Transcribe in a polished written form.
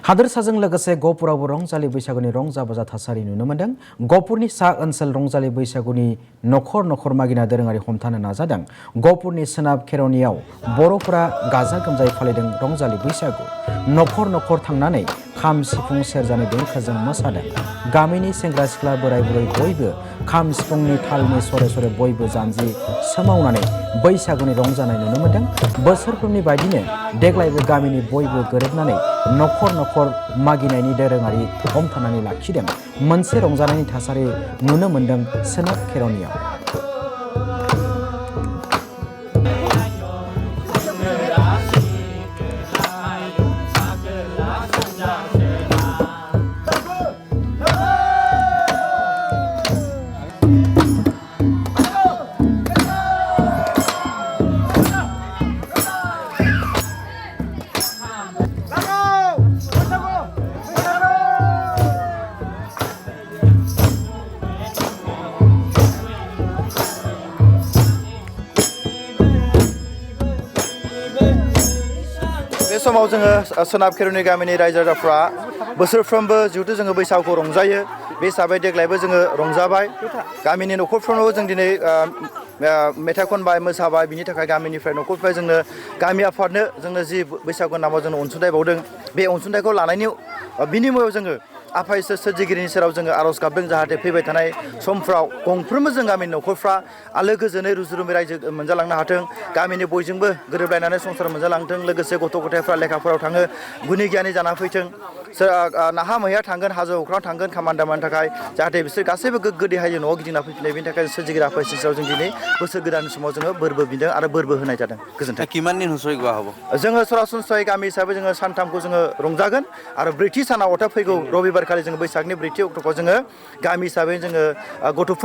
हादोरसाजों लोगोसे गहपुरावबो रंजालि बैसागुनि रंजा बाजा थासारि नुनो मोन्दों। गहपुरनि सा ओनसोल रंजालि बैसागुनि नखर नखर मागिना दोरोङारि हमथानो नाजादों। गहपुरनि सोनाब खेर'नियाव बर'फोरा गाजा गोमजायै फालिदों रंजालि बैसागु। नखर नखर थांनानै खाम सिफुं सेरजानि देंखोजों मोसादों। गामिनि सेंग्रा सिख्ला बोराय बुरै बयबो खाम सिफुंनि तालनि सरे सरे बयबो जानजि सोमावनानै बैसागुनि रंजानाय नुनो मोन्दों। बोसोरफ्रोमनि बायदिनो देग्लायबो गामिनि बयबो गोरोबनानै नखर नखर मागिनायनि दोरोङारि हमथानानै लाखिदों। मोनसे रंजानायनि थासारि नुनो मोन्दों सोनाब खेर'नियाव। बे समाव जोङो सोनाब खेरुनि गामिनि रायजो राजाफ्रा बोसोरफ्रोमबो जिहेतु जोङो बैसागुखौ रंजायो बे हिसाबै देग्लायबो जोङो रंजाबाय। गामिनि नखरफ्रोमावबो जों दिनै मेथाइ खनबाय मोसाबाय। बिनि थाखाय गामिनिफ्राय नखरनिफ्राय जोंनो गामि आफादनो जोंनो जि बैसागु नामाव जोंनो अनसुंथाइ बावदों। बे अनसुंथाइखौ लानायनि बिनिमयाव जोङो आफा इसोर सोरजिगिरिनि सेराव जोङो आर'ज गाबदों जाहाथे फैबाय थानाय समफ्राव गंफ्रोमबो जों गामिनि नखरफ्रा आलो गोजोनै रुजु रुमु रायजो मोनजालांनो हाथों। गामिनि बयजोंबो गोरोबलायनानै संसार मोनजालांथों। लोगोसे गथ' गथायफ्रा लेखाफोराव थाङो गुनि गियानि जाना फैथों। नाहा मैहा थांगोन हाजो अख्रां थांगोन खामानि दामानि थाखाय जाहाथे बिसोर गासैबो गोग्गो देहायै न'आव गिदिंना फैफिननाय। बेनि थाखाय सोरजिगिरि आफा इसोरनि सेराव जों दिनै बोसोर गोदाननि समाव जोङो बोरबो बिदों आरो बोरबो होनाय जादों। गोजोन्थों। जोङो सरासनस्रायै गामि हिसाबै जोङो सानथामखौ जोङो रंजागोन आरो ब्रैथि सानाव फैगौ रबिबारखालि जोङो बैसागनि ब्रैथि अक्ट'खौ जोङो गामि हिसाबै जोङो गथ'फोर